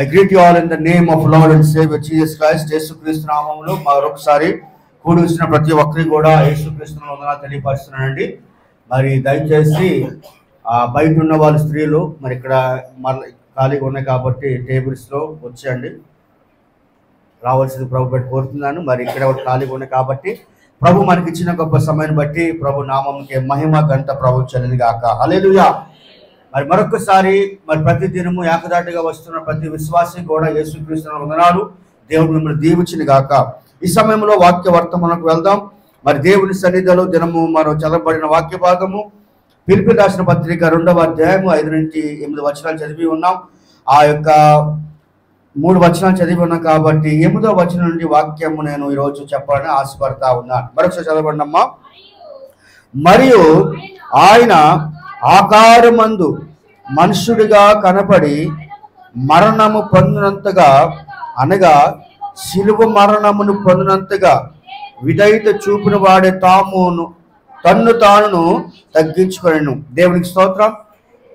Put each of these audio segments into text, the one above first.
I greet you all in the name of Lord and Savior Jesus Christ. యేసుక్రీస్తు నామములో మరొకసారి కూడి వచ్చిన ప్రతి ఒక్కరికి కూడా యేసుక్రీస్తు వందనాలు తెలియపరుస్తున్నానండి. మరి దయచేసి బయట ఉన్న వాళ్ళ స్త్రీలు మరి ఇక్కడ ఖాళీగా ఉన్నాయి కాబట్టి టేబుల్స్లో వచ్చేయండి, రావాల్సింది ప్రభు పెట్టి కోరుతున్నాను. మరి ఇక్కడ ఖాళీగా ఉన్నాయి కాబట్టి ప్రభు మనకి ఇచ్చిన గొప్ప సమయాన్ని బట్టి ప్రభు నామంకి మహిమ గంట ప్రభు చెల్లింది గాక. హల్లెలూయా. మరి మరొకసారి మరి ప్రతి దినము ఏకదాటిగా వస్తున్న ప్రతి విశ్వాసి కూడా యేసుక్రీస్తు వందనాలు. దేవుడు మిమ్మల్ని దీవించిన గాక. ఈ సమయంలో వాక్య వర్తమానకు వెళ్దాం. మరి దేవుని సన్నిధిలో దినము మరో చదవబడిన వాక్య భాగము ఫిలిప్పీ రాసిన పత్రిక 2వ అధ్యాయము 5 నుంచి 8 వచనాలు చదివి ఉన్నాం. ఆ యొక్క 3 వచనాలు చదివి ఉన్నాం కాబట్టి 8వ వచనం నుండి వాక్యము నేను ఈరోజు చెప్పాలని ఆశపడతా ఉన్నాను. మరొకసారి చదవండమ్మా. మరియు ఆయన ఆకారమందు మనుషుడిగా కనపడి మరణము పొందినంతగా, అనగా శిలువ మరణమును పొందినంతగా విధేయత చూపిన వాడే తన్ను తాను తగ్గించుకొనెను. దేవునికి స్తోత్రం.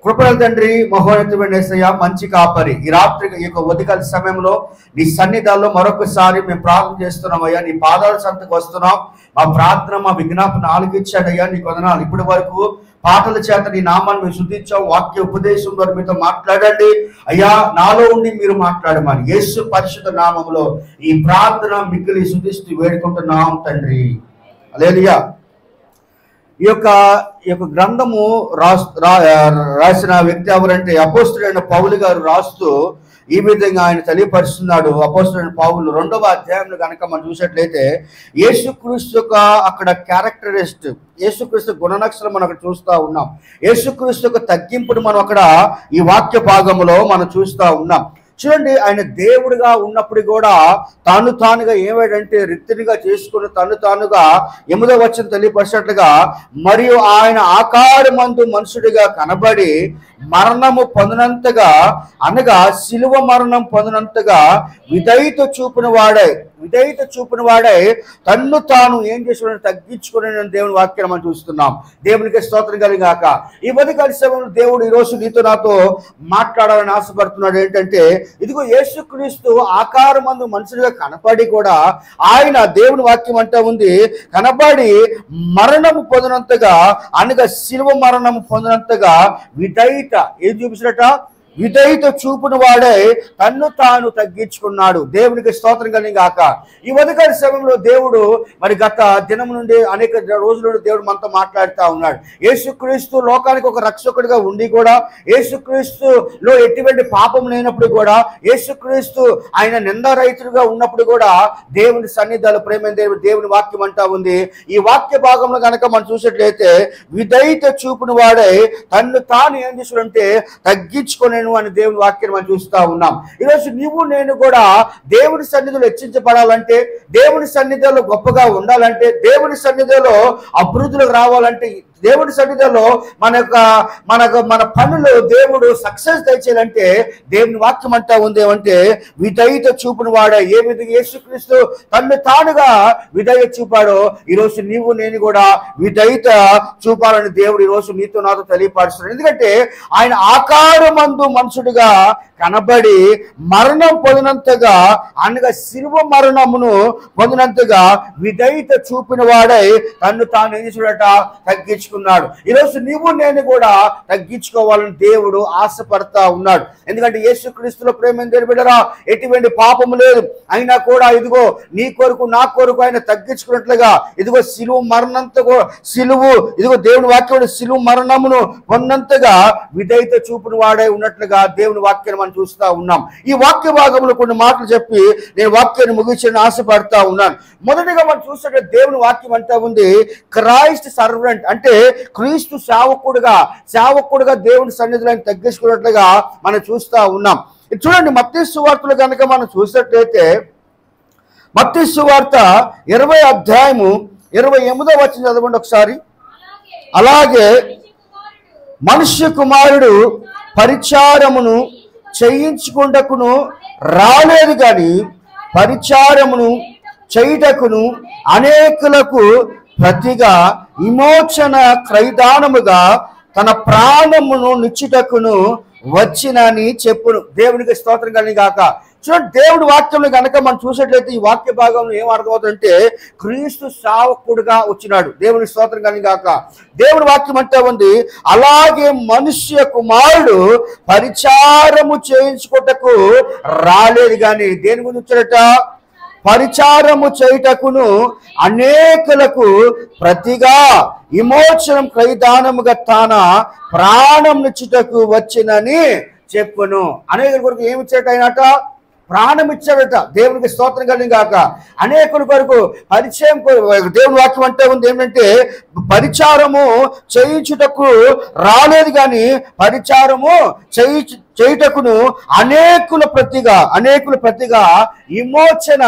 కృపల తండ్రి, మహోన్నతమైన యేసయ్య, మంచి కాపరి, ఈ రాత్రి ఈ యొక్క ఉదయకాల సమయంలో నీ సన్నిధానంలో మరొకసారి మేము ప్రార్థన చేస్తున్నామయ్యా. నీ పాదాల సంతకు వస్తున్నాం. మా ప్రార్థన, మా విజ్ఞాపన ఆలకించాడయ్యా. నీకు వందనాలు. ఇప్పటి వరకు పాటల చేత నీ నామాన్ని మేము శుద్ధించాం. వాక్య ఉపదేశం ద్వారా మీతో మాట్లాడండి అయ్యా. నాలో ఉండి మీరు మాట్లాడమని యేసు పరిశుద్ధ నామములో ఈ ప్రార్థన మిక్కిలి శుద్ధిస్తూ వేడుకుంటున్నాం తండ్రి. హల్లెలూయా. ఈ యొక్క గ్రంథము రాసిన వ్యక్తి ఎవరంటే అపోస్తలుడైన పౌలు గారు రాస్తూ ఈ విధంగా ఆయన తెలియపరుస్తున్నాడు. అపోస్తలుడైన పౌలు 2వ అధ్యాయంలో కనుక మనం చూసినట్లయితే యేసుక్రీస్తు యొక్క అక్కడ క్యారెక్టరిస్ట్, యేసుక్రీస్తు గుణనక్షత్రం మనం అక్కడ చూస్తూ ఉన్నాం. యేసుక్రీస్తు యొక్క తగ్గింపును మనం అక్కడ ఈ వాక్య భాగంలో మనం చూస్తూ ఉన్నాం. చూడండి, ఆయన దేవుడిగా ఉన్నప్పుడు కూడా తానుగా ఏమైందంటే రిక్తినిగా చేసుకుని తానుగా 8వ వచనం తెలియపరిచినట్లుగా, మరియు ఆయన ఆకారమందు మనుషుడిగా కనబడి మరణము పొందినంతగా, అనగా శిలువ మరణం పొందినంతగా విధేయత చూపిన వాడై తన్ను తాను ఏం చేసుకుని తగ్గించుకుని దేవుని వాక్యాన్ని మనం చూస్తున్నాం. దేవునికి స్తోత్రం కలిగాక. ఈ ఉదయకాల సమయంలో దేవుడు ఈరోజు నీతో నాతో మాట్లాడాలని ఆశపడుతున్నాడు. ఏంటంటే, ఇదిగో యేసుక్రీస్తు ఆకారమందు మనుషులుగా కనపడి కూడా ఆయన దేవుని వాక్యం అంటూ ఉంది, కనబడి మరణము పొందినంతగా, అనగా శిలువ మరణము పొందినంతగా విధేయత ఏం చూపించినట? విధేయత చూపున వాడే తన్ను తాను తగ్గించుకున్నాడు. దేవునికి స్తోత్రం కలిగాక. ఈ ఉదయకాల సమయంలో దేవుడు మరి గత దినం నుండి అనేక రోజుల నుండి దేవుడు మనతో మాట్లాడుతూ ఉన్నాడు. యేసుక్రీస్తు లోకానికి ఒక రక్షకుడిగా ఉండి కూడా, యేసుక్రీస్తులో ఎటువంటి పాపం లేనప్పుడు కూడా, యేసుక్రీస్తు ఆయన నిందారహితుడిగా ఉన్నప్పుడు కూడా దేవుని సన్నిధాలు ప్రేమ దేవుని వాక్యం అంటా ఉంది. ఈ వాక్య భాగంలో కనుక మనం చూసినట్లయితే విధేయత చూపున వాడే తన్ను తాను ఏం చేశాడంటే తగ్గించుకునే అని దేవుని వాక్యాన్ని మనం చూస్తూ ఉన్నాం. ఈరోజు నీవు నేను కూడా దేవుని సన్నిధిలో హెచ్చించబడాలంటే, దేవుని సన్నిధిలో గొప్పగా ఉండాలంటే, దేవుని సన్నిధిలో అభివృద్ధిలోకి రావాలంటే, దేవుడి సన్నిధిలో మన పనులు దేవుడు సక్సెస్ తెచ్చేయాలంటే దేవుని వాక్యం అంటా ఉంది ఏమంటే విధేయత చూపుని వాడే. ఏ విధంగా యేసుక్రీస్తు తన్ను తానుగా విధేయత చూపాడో ఈరోజు నీవు నేను కూడా విధేయత చూపాలని దేవుడు ఈరోజు నీతో నాతో తెలియపరుస్తున్నాడు. ఎందుకంటే ఆయన ఆకారమందు మనుషుడిగా కనబడి మరణం పొందినంతగా, అనగా శిలువ మరణమును పొందినంతగా విధేయత చూపిన వాడై తన్ను తాను ఏం చేశాడట? తగ్గించుకున్నాడు. ఈరోజు నీవు నేను కూడా తగ్గించుకోవాలని దేవుడు ఆశపడతా ఉన్నాడు. ఎందుకంటే యేసుక్రీస్తులో ప్రేమ బిడ్డరా ఎటువంటి పాపము లేదు. అయినా కూడా ఇదిగో నీ కొరకు నా కొరకు ఆయన తగ్గించుకున్నట్లుగా, ఇదిగో ఇదిగో దేవుని వాక్యం శిలువ మరణమును పొందినంతగా విధేయత చూపిన వాడై ఉన్నట్లుగా దేవుని వాక్యాన్ని మనం చూస్తూ ఉన్నాం. ఈ వాక్య భాగంలో కొన్ని మాటలు చెప్పి నేను వాక్యాన్ని ముగించని ఆశపడతా ఉన్నాను. మొదటిగా మనం చూస్తే దేవుని వాక్యం అంటా ఉంది క్రైస్ట్ సర్వెంట్, అంటే క్రీస్తు సేవకుడుగా దేవుని సన్నిధిలో తగ్గించుకున్నట్లుగా మనం చూస్తూ ఉన్నాం. చూడండి, మత్తయి సువార్తలో కనుక మనం చూసినట్లయితే మత్తయి సువార్త 20వ అధ్యాయము 28వ వచనం చదవండి ఒకసారి. అలాగే మనుష్య కుమారుడు పరిచారమును చేయించుకుంటకును రాలేదు గాని పరిచారమును చేయుటకును అనేకులకు ప్రతిగా విమోచన క్రయదానముగా తన ప్రాణమును నిచ్చుటకును వచ్చినని చెప్పును. దేవునికి స్తోత్రం కలిగి గాక. చూడండి, దేవుడి వాక్యంలో కనుక మనం చూసినట్లయితే ఈ వాక్య భాగంలో ఏం అర్థమవుతుందంటే క్రీస్తు సేవకుడుగా వచ్చినాడు. దేవుని స్తోత్రం కలిగి గాక. దేవుడి వాక్యం అంటే ఉంది, అలాగే మనుష్య కుమారుడు పరిచారము చేయించుకోటకు రాలేదు కానీ దేని గురించి వచ్చాడట? పరిచారము చేయుటకును అనేకులకు ప్రతిగా విమోచనం క్రయదానముగా తన ప్రాణం నిచ్చుటకు వచ్చినని చెప్పును. అనేకుల కొరకు ఏమి ఇచ్చాడట? ఆయనట ప్రాణం ఇచ్చాడట. దేవునికి స్తోత్రం కలిగి గాక. అనేకుల కొరకు పరిచయం, దేవుని వాక్యం అంటే ఉంది ఏంటంటే పరిచారము చేయించుటకు రాలేదు కానీ పరిచారము చేయుటకును అనేకుల ప్రతిగా విమోచన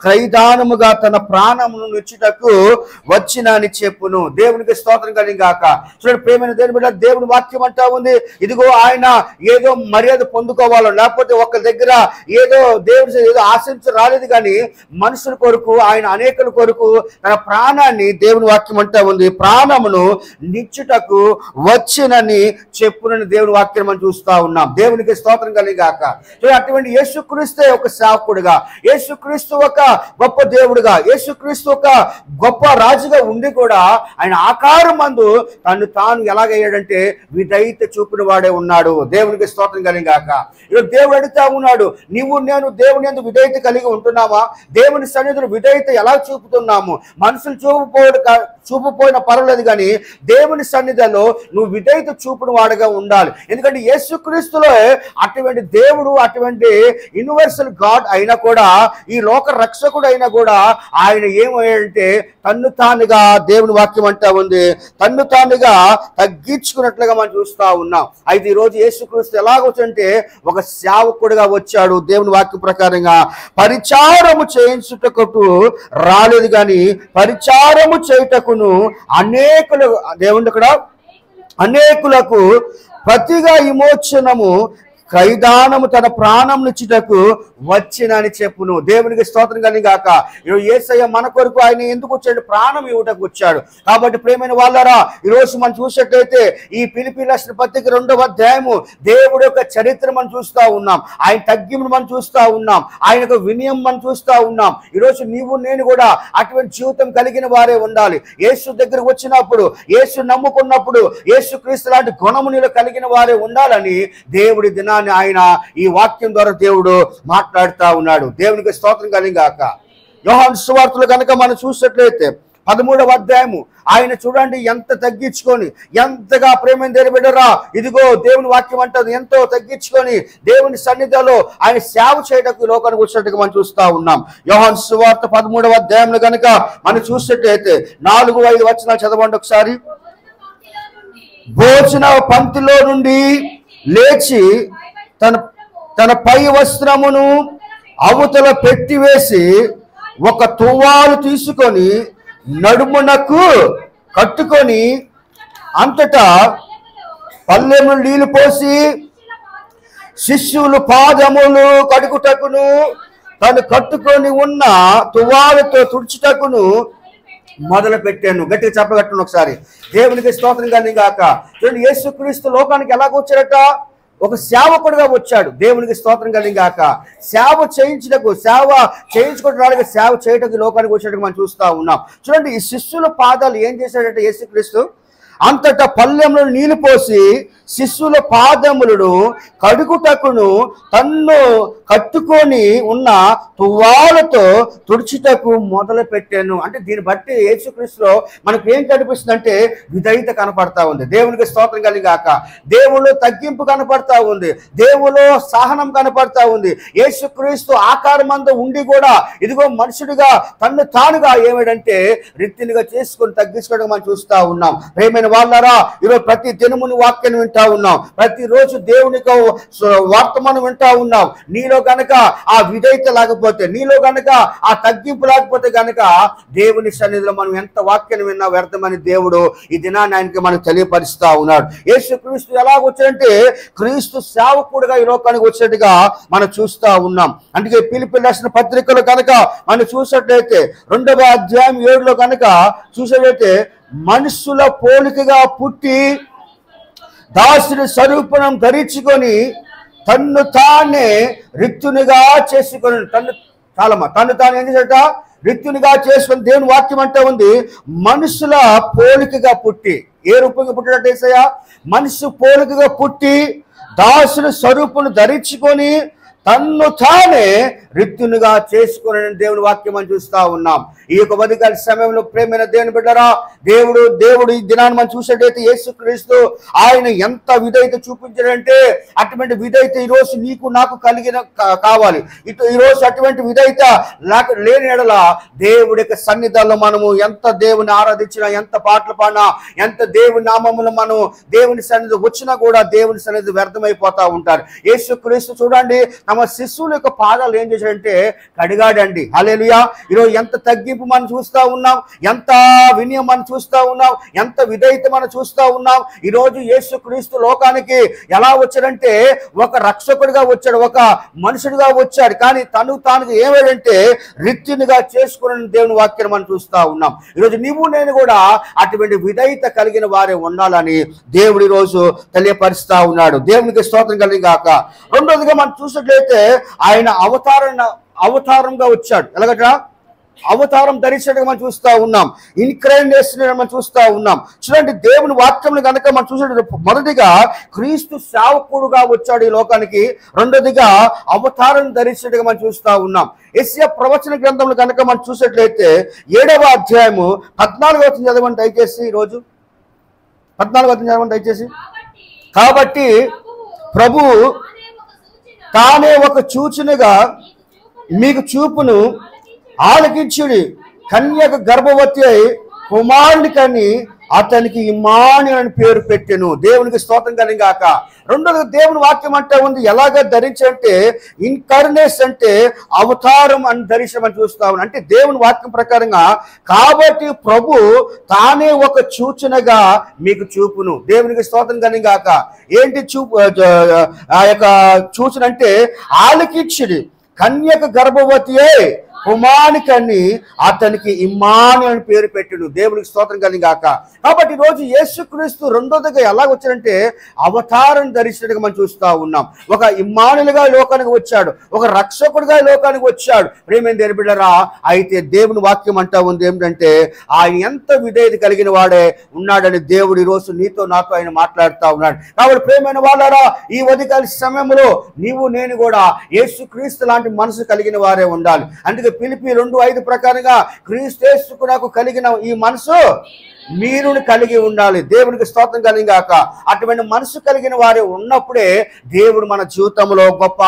క్రయదానముగా తన ప్రాణమును నిచ్చుటకు వచ్చిన అని చెప్పును. దేవునికి స్తోత్రం కలిగి గాక. చూడండి ప్రేమైన దేవుని బిడ్డ, దేవుని వాక్యం అంటా ఉంది, ఇదిగో ఆయన ఏదో మర్యాద పొందుకోవాలో లేకపోతే ఒక దగ్గర ఏదో దేవుడు ఏదో ఆశించి రాలేదు కానీ మనుషుల కొరకు, ఆయన అనేకుల కొరకు తన ప్రాణాన్ని, దేవుని వాక్యం అంటా ఉంది, ప్రాణమును నిచ్చుటకు వచ్చినని చెప్పునని దేవుని వాక్యం మనం చూస్తా ఉన్నాం. దేవునికి స్తోత్రం కలిగి గాక. అటువంటి యేసుక్రీస్తు ఒక సేవకుడుగా, యేసుక్రీస్తు ఒక గొప్ప దేవుడుగా, యేసుక్రీస్తు ఒక గొప్ప రాజుగా ఉండి కూడా ఆయన ఆకారం మందు తను తాను ఎలాగయ్యాడంటే విధేయత చూపిన వాడే ఉన్నాడు. దేవునికి స్తోత్రం కలిగి గాక. ఈరోజు దేవుడు అడుగుతా ఉన్నాడు, నీవు నేను దేవుని యందు విధేయత కలిగి ఉంటున్నావా? దేవుని సన్నిధిలో విధేయత ఎలా చూపుతున్నాము? మనుషులు చూపుపోయిన పర్వాలేదు కానీ దేవుని సన్నిధిలో నువ్వు విధేయత చూపుని వాడుగా ఉండాలి. ఎందుకంటే యేసుక్రీస్తులో అటువంటి దేవుడు, అటువంటి యూనివర్సల్ గాడ్ అయినా కూడా, ఈ లోక రక్షకుడు అయినా కూడా ఆయన ఏమయ్యాడంటే తన్ను తానుగా, దేవుని వాక్యం అంటా ఉంది, తన్ను తానుగా తగ్గించుకున్నట్లుగా మనం చూస్తా ఉన్నాం. అయితే ఈరోజు యేసుక్రీస్తు ఎలాగొచ్చంటే ఒక సేవకుడుగా వచ్చాడు. దేవుని వాక్యం ప్రకారంగా పరిచారము చేయించుటకు రాలేదు కానీ పరిచారము చేయుటకును అనేకులు, దేవుని ఇక్కడ అనేకులకు ప్రతిగా విమోచనము క్రయదానము తన ప్రాణం నిచ్చుటకు వచ్చినని చెప్పును. దేవునికి స్తోత్రం కలిగి గాక. యేసయ్య మన కొరకు ఆయన ఎందుకు వచ్చాడు? ప్రాణం ఇవ్వటకు వచ్చాడు. కాబట్టి ప్రేమైన వాళ్ళారా, ఈరోజు మనం చూసినట్లయితే ఈ ఫిలిప్పీ రాసిన పత్రిక 2వ అధ్యాయము దేవుడి యొక్క చరిత్ర మనం చూస్తా ఉన్నాం, ఆయన తగ్గింపును మనం చూస్తా ఉన్నాం, ఆయన యొక్క వినయం మనం చూస్తా ఉన్నాం. ఈరోజు నీవు నేను కూడా అటువంటి జీవితం కలిగిన వారే ఉండాలి. యేసు దగ్గరకు వచ్చినప్పుడు, యేసు నమ్ముకున్నప్పుడు యేసు క్రీస్తు లాంటి గుణము నీలో కలిగిన వారే ఉండాలని దేవుడి దినాన్ని ఆయన ఈ వాక్యం ద్వారా దేవుడు మాట్లాడుతూ ఉన్నాడు. దేవునికి స్తోత్రం కలిగి గాక. యోహాను సువార్తలు కనుక మనం చూసినట్లయితే 13వ అధ్యాయము ఆయన చూడండి ఎంత తగ్గించుకొని, ఎంతగా ప్రేమ తెరబెడరా, ఇదిగో దేవుని వాక్యం అంటది, ఎంతో తగ్గించుకొని దేవుని సన్నిధిలో ఆయన సేవ చేయడానికి లోకానికి వచ్చినట్టుగా మనం చూస్తా ఉన్నాం. యోహాను సువార్త 13వ అధ్యాయంలో కనుక మనం చూసినట్లయితే 4-5 వచనాలు చదవండి ఒకసారి. భోజన పంక్తిలో నుండి లేచి తన పై వస్త్రమును అవతల పెట్టివేసి ఒక తువ్వాలు తీసుకొని నడుమునకు కట్టుకొని అంతటా పల్లెములు నీళ్లు పోసి శిష్యులు పాదములు కడుగుటకును తను కట్టుకొని ఉన్న తువ్వాలతో తుడుచుటకును మొదలు పెట్టాను. గట్టిగా చెప్పగట్టను ఒకసారి. దేవునికి స్తోత్రం కలిగి గాక. చూడండి, యేసుక్రీస్తు లోకానికి ఎలాగొచ్చారట? ఒక సేవకుడుగా వచ్చాడు. దేవునికి స్తోత్రం కలిగి గాక. సేవ చేయించుకోవడానికి, సేవ చేయడానికి లోకానికి వచ్చేటప్పుడు మనం చూస్తా ఉన్నాం. చూడండి, ఈ శిష్యుల పాదాలు ఏం చేశాడంటే యేసుక్రీస్తు అంతటా పల్లెంలో నీళ్లు పోసి శిష్యుల పాదములను కడుగుటకును తన్ను కట్టుకొని ఉన్న తువ్వాలతో తుడుచుటకు మొదలు పెట్టాను. అంటే దీన్ని బట్టి యేసుక్రీస్తులో మనకు ఏం కనిపిస్తుంది అంటే విధేయత కనపడతా ఉంది. దేవునికి స్తోత్రం కలిగి గాక. దేవులో తగ్గింపు కనపడతా ఉంది, దేవులో సహనం కనపడతా ఉంది. యేసుక్రీస్తు ఆకారమందు ఉండి కూడా ఇదిగో మనుషుడిగా తన్ను తానుగా ఏమిటంటే రీతినిగా చేసుకొని తగ్గించుకోవడం మనం చూస్తా ఉన్నాం. ప్రేమైన వాళ్ళారా, ఈరోజు ప్రతి దినముని వాక్యాన్ని వింటా ఉన్నాం, ప్రతిరోజు దేవునికి వర్తమానం వింటా ఉన్నాం. నీలో గనక ఆ విధేయత లేకపోతే, నీలో గనక ఆ తగ్గింపు లేకపోతే గనక దేవుని సన్నిధిలో మనం ఎంత వాక్యాన్ని విన్నా వ్యర్థమని దేవుడు ఈ దినాన్ని ఆయనకి మనకు తెలియపరుస్తా ఉన్నాడు. యేసు క్రీస్తు ఎలాగొచ్చాడంటే క్రీస్తు సేవకుడుగా ఈ లోకానికి వచ్చేట్టుగా మనం చూస్తా ఉన్నాం. అందుకే ఫిలిప్పీ రాసిన పత్రికలో కనుక మనం చూసినట్లయితే 2వ అధ్యాయం 7లో కనుక చూసినట్లయితే మనుషుల పోలికగా పుట్టి దాసుని స్వరూపం ధరించుకొని తన్ను తానే రిక్తునిగా చేసుకొని తన్ను తాను ఏం చేసేట రిక్తునిగా చేసుకొని దేవుని వాక్యం అంటే ఉంది మనుషుల పోలికగా పుట్టి. ఏ రూపంగా పుట్టినట్టు యేసయ్య? మనుషు పోలికగా పుట్టి దాసుని స్వరూపును ధరించుకొని తన్ను తానే రిక్తునిగా చేసుకుని దేవుని వాక్యం అని చూస్తా ఉన్నాం. ఈ యొక్క ఉదయకాల సమయంలో ప్రేమైన దేవుని బిడ్డరా, దేవుడు ఈ దినాన్ని మనం చూసేటైతే యేసుక్రీస్తు ఆయన ఎంత విధేయత చూపించాడంటే అటువంటి విధేయత ఈరోజు నీకు నాకు కావాలి. ఈరోజు అటువంటి విధేయత లేని ఎడల దేవుడి యొక్క సన్నిధానంలో మనము ఎంత దేవుని ఆరాధించినా, ఎంత పాటలు పాడినా, ఎంత దేవుని నామములు మనం దేవుని సన్నిధి వచ్చినా కూడా దేవుని సన్నిధి వ్యర్థమైపోతా ఉంటారు. యేసుక్రీస్తు చూడండి తమ శిష్యుల యొక్క పాదాలు ఏం చేశాడంటే కడిగాడండి. హల్లెలూయా. ఈరోజు ఎంత తగ్గింపు మనం చూస్తూ ఉన్నాం, ఎంత వినయం మనం చూస్తూ ఉన్నాం, ఎంత విధేయత మనం చూస్తూ ఉన్నాం. ఈరోజు యేసుక్రీస్తు లోకానికి ఎలా వచ్చాడంటే ఒక రక్షకుడిగా వచ్చాడు, ఒక మనుషుడిగా వచ్చాడు. కానీ తాను ఏమైందంటే రిక్తునిగా చేసుకుని దేవుని వాక్యాన్ని మనం చూస్తూ ఉన్నాం. ఈరోజు నీవు నేను కూడా అటువంటి విధేయత కలిగిన వారే ఉండాలని దేవుడు ఈరోజు తెలియపరుస్తా ఉన్నాడు. దేవునికి స్తోత్రం కలిగి గాక. రెండోదిగా మనం చూసినట్లయితే ఆయన అవతారంగా వచ్చాడు. ఎలాగట? అవతారం ధరించడం మనం చూస్తూ ఉన్నాం. ఇన్క్రైనేషన్ మనం చూస్తూ ఉన్నాం. చూడండి దేవుని వాక్యంలో కనుక మనం చూసినట్టు మొదటిగా క్రీస్తు సేవకుడుగా వచ్చాడు ఈ లోకానికి. రెండోదిగా అవతారం ధరించడం మనం చూస్తూ ఉన్నాం. యెషయా ప్రవచన గ్రంథంలో కనుక మనం చూసినట్లయితే 7వ అధ్యాయము 14వ వచనం చదవండి దయచేసి. ఈరోజు 14వ వచనం చదవండి దయచేసి. కాబట్టి ప్రభువు తానే ఒక సూచనగా మీకు చూపును ఆలకించుడి, కన్యక గర్భవతి అయి కుమారుని కని అతనికి ఇమ్మానుయేలు అని పేరు పెట్టెను. దేవునికి స్తోత్రం కలిగాక. రెండోది దేవుని వాక్యం అంటే ఉంది ఎలాగ ధరించంటే ఇన్కార్నేషన్ అంటే అవతారం అని ధరించమని చూస్తాము. అంటే దేవుని వాక్యం ప్రకారంగా కాబట్టి ప్రభు తానే ఒక సూచనగా మీకు చూపును. దేవునికి స్తోత్రం కలిగాక. ఏంటి చూపు? ఆ యొక్క సూచన అంటే ఆలకించుడి, కన్యక గర్భవతి అయి కుమారుని కని అతనికి ఇమ్మానుయేలు అని పేరు పెట్టాడు. దేవునికి స్తోత్రం కలిగాక. కాబట్టి ఈరోజు యేసుక్రీస్తు రెండోదిగా ఎలా వచ్చాడంటే అవతారం ధరించినట్టుగా మనం చూస్తూ ఉన్నాం. ఒక ఇమ్మానుయేలుగా లోకానికి వచ్చాడు, ఒక రక్షకుడిగా లోకానికి వచ్చాడు. ప్రేమైన దేవుని బిడ్డలారా, అయితే దేవుని వాక్యం అంటా ఉంది ఏమిటంటే ఆయన ఎంత విధేయత కలిగిన వాడే ఉన్నాడని దేవుడు ఈరోజు నీతో నాతో ఆయన మాట్లాడుతూ ఉన్నాడు. కాబట్టి ప్రేమైన వాళ్ళారా, ఈ ఉదయకాల సమయంలో నీవు నేను కూడా యేసుక్రీస్తు లాంటి మనసు కలిగిన వారే ఉండాలి. అందుకే ఫిలిప్పీ 2:5 ప్రకారంగా క్రీస్తు యేసుకు నాకు కలిగిన ఈ మనసు మీరుని కలిగి ఉండాలి. దేవునికి స్తోత్రం కలిగాక. అటువంటి మనసు కలిగిన వారు ఉన్నప్పుడే దేవుడు మన జీవితంలో గొప్ప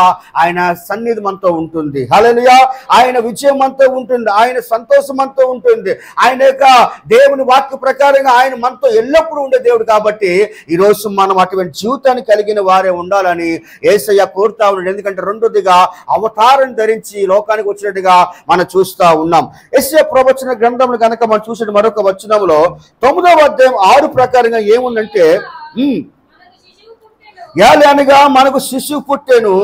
ఆయన సన్నిధి మనతో ఉంటుంది. హల్లెలూయా. ఆయన విజయం మనతో ఉంటుంది, ఆయన సంతోషం మనతో ఉంటుంది. ఆయన యొక్క దేవుని వాక్య ప్రకారంగా ఆయన మనతో ఎల్లప్పుడూ ఉండే దేవుడు. కాబట్టి ఈరోజు మనం అటువంటి జీవితాన్ని కలిగిన వారే ఉండాలని యేసయ్య కోరుతా ఉన్నాడు. ఎందుకంటే రెండోదిగా అవతారం ధరించి లోకానికి వచ్చినట్టుగా మనం చూస్తా ఉన్నాం. యేసయ్య ప్రవచన గ్రంథంలో కనుక మనం చూసిన మరొక వచనంలో 9వ అధ్యాయం 6 ప్రకారంగా ఏముందంటే అనగా మనకు శిశువు పుట్టెను,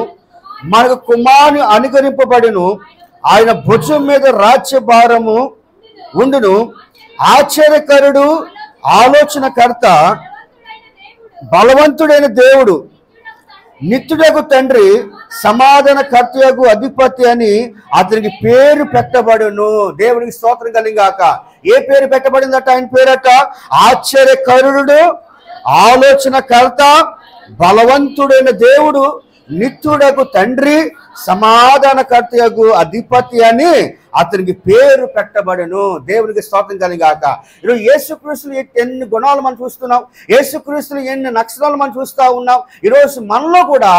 మనకు కుమారుని అనుగ్రహింపబడును, ఆయన భుజం మీద రాజ్యభారము ఉండును, ఆశ్చర్యకరుడు, ఆలోచనకర్త, బలవంతుడైన దేవుడు, నిత్యుడగు తండ్రి, సమాధానకర్తయగు అధిపతి అని అతనికి పేరు పెట్టబడును. దేవునికి స్తోత్రం కలిగాక. ఏ పేరు పెట్టబడిందట? ఆయన పేరట ఆశ్చర్యకరుడు, ఆలోచనకర్త, బలవంతుడైన దేవుడు, నిత్యుడగు తండ్రి, సమాధానకర్తయగు అధిపతి అని అతనికి పేరు పెట్టబడను. దేవునికి స్తోత్రం కలిగాక. ఈరోజు యేసుక్రీస్తులు ఎన్ని గుణాలు మనం చూస్తున్నాం, యేసుక్రీస్తులు ఎన్ని నక్షత్రాలు మనం చూస్తూ ఉన్నాం. ఈరోజు మనలో కూడా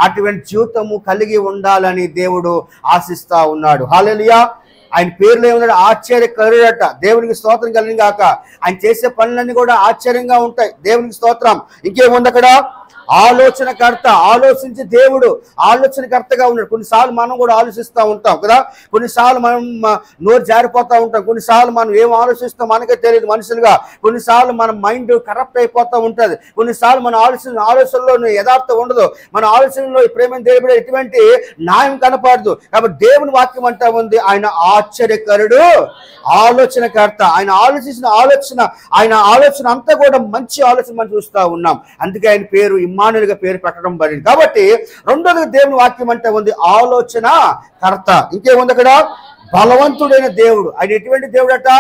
అటువంటి జీవితము కలిగి ఉండాలని దేవుడు ఆశిస్తా ఉన్నాడు. హల్లెలూయా. ఆయన పేర్లు ఏమన్నాడు? ఆశ్చర్యకరుడట. దేవునికి స్తోత్రం కలిగాక. ఆయన చేసే పనులన్నీ కూడా ఆశ్చర్యంగా ఉంటాయి. దేవునికి స్తోత్రం. ఇంకేముంది అక్కడ? ఆలోచనకర్త, ఆలోచించి దేవుడు ఆలోచనకర్తగా ఉన్నాడు. కొన్నిసార్లు మనం కూడా ఆలోచిస్తూ ఉంటాం కదా, కొన్నిసార్లు మనం నోరు జారిపోతూ ఉంటాం, కొన్నిసార్లు మనం ఏం ఆలోచిస్తాం మనకే తెలియదు మనుషులుగా, కొన్నిసార్లు మన మైండ్ కరప్ట్ అయిపోతూ ఉంటుంది, కొన్నిసార్లు మన ఆలోచనలో యథార్థం ఉండదు, మన ఆలోచనలో ప్రేమ దేవుడు ఎటువంటి న్యాయం కనపడదు. కాబట్టి దేవుని వాక్యం అంటా ఉంది, ఆయన ఆశ్చర్యకరుడు, ఆలోచనకర్త. ఆయన ఆలోచన అంతా కూడా మంచి ఆలోచన మనం చూస్తూ ఉన్నాం. అందుకే ఆయన పేరు ఇమ్మానుయేలుగా పేరు పెట్టడం పడింది. కాబట్టి రెండోది దేవుని వాక్యం అంటే ఉంది ఆలోచన కర్త. ఇంకేముంది అక్కడ? బలవంతుడైన దేవుడు. ఆయన ఎటువంటి దేవుడు అట?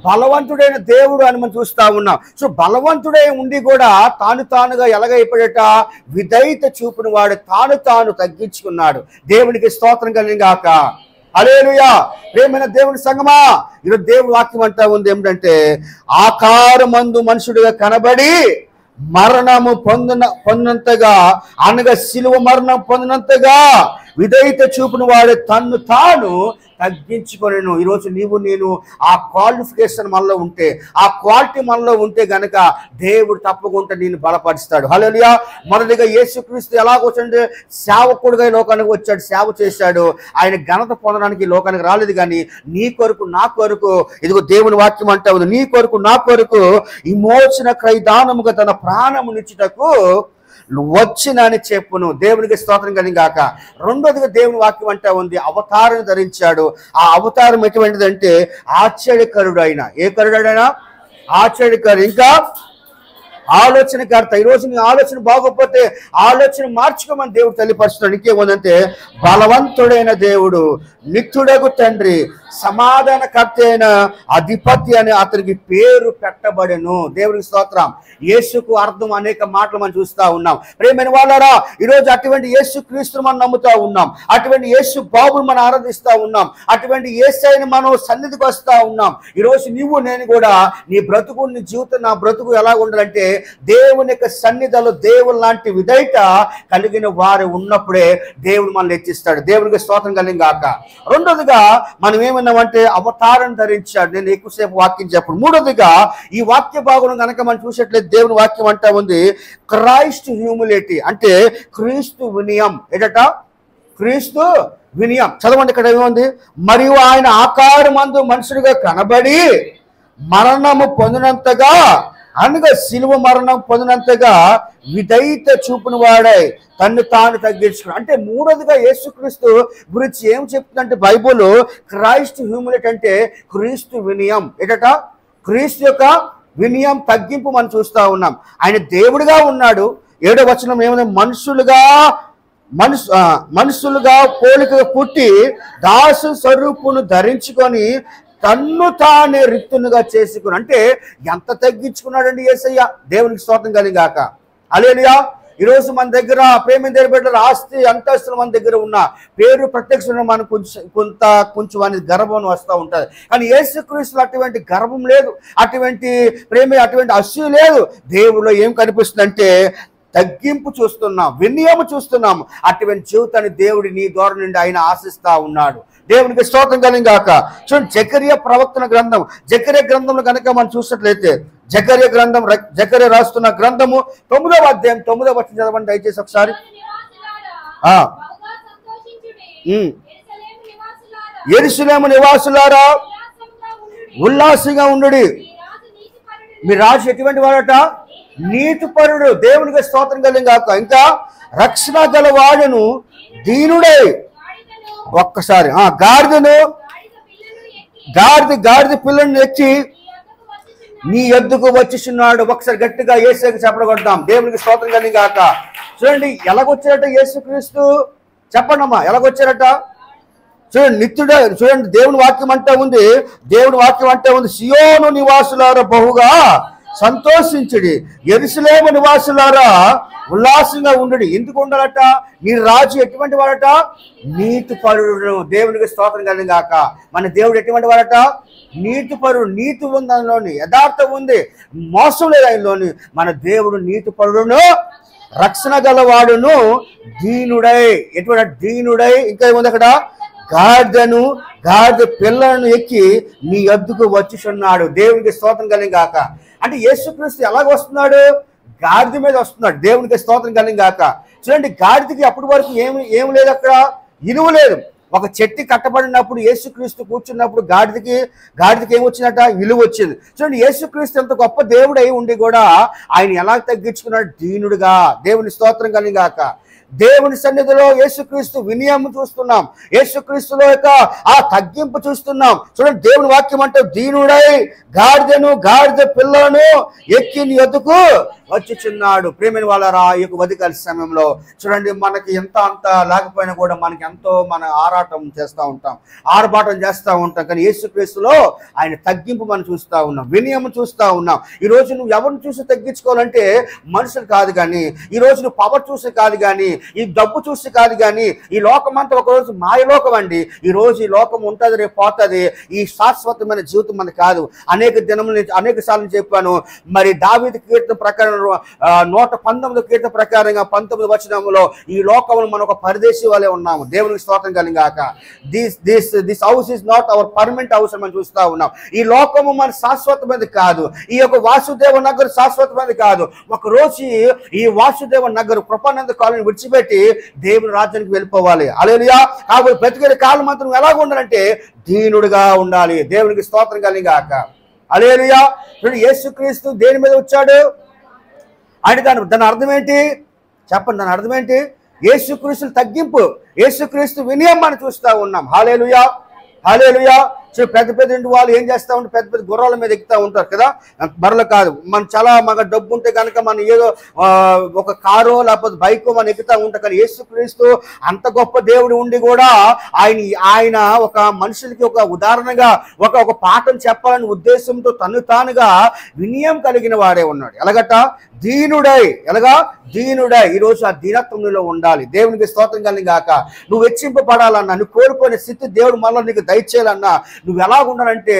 బలవంతుడైన దేవుడు అని మనం చూస్తూ ఉన్నాం. సో బలవంతుడై ఉండి కూడా తానుగా ఎలాగైపోయాట? విధేయత చూపిన వాడు తాను తగ్గించుకున్నాడు. దేవునికి స్తోత్రం కలిగాక. హల్లెలూయా. ప్రియమైన దేవుని సంగమా, ఈరోజు దేవుని వాక్యం అంటా ఉంది ఏమిటంటే, ఆకారమందు మనుషుడిగా కనబడి మరణము పొందినంతగా, అనగా శిలువ మరణం పొందినంతగా విధేయత చూపిన వాడు తాను తగ్గించుకొనెను. ఈరోజు నీవు నేను ఆ క్వాలిఫికేషన్ మనలో ఉంటే, ఆ క్వాలిటీ మనలో ఉంటే గనక దేవుడు తప్పకుండా నేను బలపరుస్తాడు. హల్లెలూయా. మొదటిగా యేసుక్రీస్తు ఎలాగొచ్చాడంటే సేవకుడుగా లోకానికి వచ్చాడు, సేవ చేశాడు. ఆయన ఘనత పొందడానికి లోకానికి రాలేదు, కానీ నీ కొరకు నా కొరకు, ఇదిగో దేవుని వాక్యం అంటే ఉంది, నీ కొరకు నా కొరకు విమోచన క్రయదానముగా తన ప్రాణమునిచ్చుటకు వచ్చినని చెప్పును. దేవునికి స్తోత్రం కలిగాక. రెండోదిగా దేవుని వాక్యం అంటే ఉంది అవతారం ధరించాడు. ఆ అవతారం ఎటువంటిదంటే ఆశ్చర్యకరుడు. అయినా ఏ కరుడైనా ఆశ్చర్యకరుడు, ఇంకా ఆలోచనకర్త. ఈరోజు నీ ఆలోచన బాగోకపోతే ఆలోచన మార్చుకోమని దేవుడు తెలియపరుస్తున్నాడు. ఇంకేముందంటే బలవంతుడైన దేవుడు, నిత్యుడగు తండ్రి, సమాధానకర్త అయిన అధిపతి అని అతనికి పేరు పెట్టబడెను. దేవునికి స్తోత్రం. యేసుకు అర్థం అనేక మాటలు మనం చూస్తూ ఉన్నాం. ప్రియమైన వాళ్ళారా, ఈరోజు అటువంటి యేసు క్రీస్తును మనం నమ్ముతూ ఉన్నాం, అటువంటి యేసు బాబును మనం ఆరాధిస్తూ ఉన్నాం, అటువంటి యేసయ్యను మనం సన్నిధికి వస్తూ ఉన్నాం. ఈరోజు నీవు నేను కూడా నీ బ్రతుకు, నీ జీవితం, నా బ్రతుకు ఎలా ఉండాలంటే దేవుని యొక్క సన్నిధిలో దేవుని లాంటి విధేయత కలిగిన వారు ఉన్నప్పుడే దేవుడు మనల్ని హెచ్చిస్తాడు. దేవునికి స్తోత్రం కలిగాక. రెండోదిగా మనం ఏమన్నామంటే అవతారం ధరించాడు. నేను ఎక్కువసేపు వాక్యం చెప్పను. మూడోదిగా ఈ వాక్య భాగం కనుక మనం చూసేట్లయితే దేవుని వాక్యం అంటా ఉంది క్రైస్ట్ హ్యూమిలిటీ, అంటే క్రీస్తు వినయం. ఏదట? క్రీస్తు వినయం. చదవండి, ఇక్కడ ఏముంది? మరియు ఆయన ఆకారమందు మనుషుడిగా కనబడి మరణము పొందినంతగా, అనగా శిలువ మరణం పొందినంతగా విధేయత చూపిన వాడై తాను తగ్గించుకున్నాడు. అంటే మూడోదిగా యేసుక్రీస్తు గురించి ఏం చెప్తుందంటే బైబుల్, క్రైస్ట్ హ్యూమిలిటీ అంటే క్రీస్తు వినయం. ఏటట? క్రీస్తు యొక్క వినయం, తగ్గింపు మనం చూస్తూ ఉన్నాం. ఆయన దేవుడిగా ఉన్నాడు. 7వ వచనం ఏమైనా మనుషులుగా పోలికగా పుట్టి దాసు స్వరూపును ధరించుకొని తానే రిక్తునుగా చేసుకుని. అంటే ఎంత తగ్గించుకున్నాడండి యేసయ్య. దేవునికి స్తోత్రం కలిగాక. హల్లెలూయా. ఈరోజు మన దగ్గర ప్రేమ దగ్గర ఆస్తి అంతస్తులు మన దగ్గర ఉన్న పేరు ప్రత్యక్షంగా మనకు కొంచెం అనేది గర్వం వస్తూ ఉంటుంది. కానీ యేసుక్రీస్తులో అటువంటి గర్వం లేదు, అటువంటి ప్రేమ, అటువంటి అసూయ లేదు. దేవుడిలో ఏం కనిపిస్తుందంటే తగ్గింపు చూస్తున్నాం, వినయము చూస్తున్నాము. అటువంటి జీవితాన్ని దేవుడి నీ ద్వారా నుండి ఆయన ఆశిస్తా ఉన్నాడు. దేవునికి స్తోత్రం కలిగాక. చూడండి, జకర్యా ప్రవక్తన గ్రంథం, జకర్యా గ్రంథంలో కనుక మనం చూసినట్లయితే జకర్యా రాస్తున్న గ్రంథము 9వ అధ్యాయం 9వ వచనం చదవండి దయచేసి ఒకసారి. యెరూషలేము నివాసులారా ఉల్లాసంగా ఉండుడి. మీ రాజు ఎటువంటి వాడట? నీతిపరుడు. దేవునికి స్తోత్రం కలిగాక. ఇంకా రక్షణ గల వాడును దీనుడై. ఒక్కసారి గాడిద పిల్లను ఎక్కి నీ ఎద్దుకు వచ్చిస్తున్నాడు. ఒకసారి గట్టిగా యేసుకి చెప్పగొడతాం. దేవునికి స్తోత్రం కలిగాక. చూడండి ఎలాగొచ్చారట యేసుక్రీస్తు, చెప్పండమ్మా ఎలాగొచ్చారట? చూడండి, నిత్యుడ. చూడండి, దేవుని వాక్యం అంటే ఉంది సియోను నివాసులారా బహుగా సంతోషించుడి, యెరూషలేము నివాసులారా ఉల్లాసంగా ఉండుడి. ఎందుకు ఉండాలట? నీ రాజు ఎటువంటి వాడట? నీతిపరుడు. దేవునికి స్తోత్రం కలిగాక. మన దేవుడు ఎటువంటి వాడట? నీతిపరుడు. నీతి ఉంది ఆయనలోని, యథార్థం ఉంది, మోసం లేదు ఆయనలోని. మన దేవుడు నీతిపరుడును, రక్షణ గలవాడును, దీనుడై. ఎటువంటి దీనుడై? ఇంకా ఏముంది అక్కడ? గాడిద పిల్లలను ఎక్కి నీ ఎద్దుకు వచ్చిచున్నాడు. దేవునికి స్తోత్రం కలిగాక. అంటే యేసుక్రీస్తు ఎలాగ వస్తున్నాడు? గాడిద మీద వస్తున్నాడు. దేవునికి స్తోత్రం కలిగాక. చూడండి, గాడిదకి అప్పటి వరకు ఏమి లేదు, అక్కడ ఇనుము లేదు. ఒక చెట్టు కట్టబడినప్పుడు యేసుక్రీస్తు కూర్చున్నప్పుడు గాడిదకి ఏమొచ్చిందట? విలువ వచ్చింది. చూడండి, యేసుక్రీస్తు ఎంత గొప్ప దేవుడు అయి ఉండి కూడా ఆయన ఎలా తగ్గించుకున్నాడు? దీనుడుగా. దేవుని స్తోత్రం కలిగాక. దేవుని సన్నిధిలో యేసుక్రీస్తు వినయం చూస్తున్నాం, యేసుక్రీస్తులో యొక్క ఆ తగ్గింపు చూస్తున్నాం. చూడండి, దేవుని వాక్యం అంటే దీనుడై గాడిద పిల్లను ఎక్కి నీ వద్దకు వచ్చుచున్నాడు. ప్రేమైన వాళ్ళారా, ఈ యొక్క ఉదయకాల సమయంలో చూడండి, మనకి ఎంత అంత లేకపోయినా కూడా మనకి ఎంతో మన ఆరాటం చేస్తూ ఉంటాం, ఆర్భాటం చేస్తూ ఉంటాం. కానీ యేసుక్రీస్తులో ఆయన తగ్గింపు మనం చూస్తూ ఉన్నాం, వినయం చూస్తూ ఉన్నాం. ఈరోజు నువ్వు ఎవరిని చూసి తగ్గించుకోవాలంటే మనుషులు కాదు, కానీ ఈరోజు నువ్వు పవర్ చూసి కాదు, కానీ ఈ డబ్బు చూసి కాదు, కానీ ఈ లోకం అంతా ఒకరోజు మాయలోకం అండి. ఈరోజు ఈ లోకం ఉంటుంది, రేపు పోతుంది. ఈ శాశ్వతమైన జీవితం మనది కాదు. అనేక సార్లు చెప్పాను. మరి దావీదు కీర్తన ప్రకారం 119 కీర్తన ప్రకారంగా 19 వచనంలో ఈ లోకంలో మనం ఒక పరదేశీ వాళ్ళే ఉన్నాము. దేవునికి స్తోత్రం కలిగాక. This house is not our permanent house అని మనం చూస్తూ ఉన్నాం. ఈ లోకము మన శాశ్వతమైనది కాదు. ఈ యొక్క వాసుదేవ నగర్ శాశ్వతమైనది కాదు. ఒక రోజు ఈ వాసుదేవ నగర్ కృపానంద కాలనీ విడిచిపెట్టి దేవుని రాజ్యానికి వెళ్ళిపోవాలి. హల్లెలూయా. కాబట్టి బ్రతికే కాలం మాత్రం ఎలాగ ఉండాలంటే దీనుడుగా ఉండాలి. దేవునికి స్తోత్రం కలిగాక. హల్లెలూయా. యేసుక్రీస్తు దేని మీద వచ్చాడు అంటే దాని అర్థం ఏంటి చెప్పండి? దాని అర్థం ఏంటి? యేసుక్రీస్తు తగ్గింపు, యేసుక్రీస్తు వినయం మనం చూస్తూ ఉన్నాం. హల్లెలూయా, హల్లెలూయా. సో పెద్ద ఇంటి వాళ్ళు ఏం చేస్తూ ఉంటారు? పెద్ద గుర్రాల మీద ఎక్కుతూ ఉంటారు కదా, బర్రెలు కాదు. మనం చాలా మాకు డబ్బు ఉంటే కనుక మనం ఏదో ఒక కారో లేకపోతే బైకో మనం ఎక్కుతూ ఉంటాం. కానీ యేసుక్రీస్తు అంత గొప్ప దేవుడు ఉండి కూడా ఆయన ఒక మనుషులకి ఒక ఉదాహరణగా ఒక పాఠం చెప్పాలని ఉద్దేశంతో తానుగా వినయం కలిగిన వాడే ఉన్నాడు. ఎలాగట? దీనుడై. ఎలాగా? దీనుడై. ఈరోజు ఆ దీనత్వంలో ఉండాలి. దేవునికి స్తోత్రం కలిగాక. నువ్వు హెచ్చింపబడాలన్నా, నువ్వు కోరుకునే స్థితి దేవుడు మళ్ళీ నీకు దయచేయాలన్నా నువ్వు ఎలా ఉండాలంటే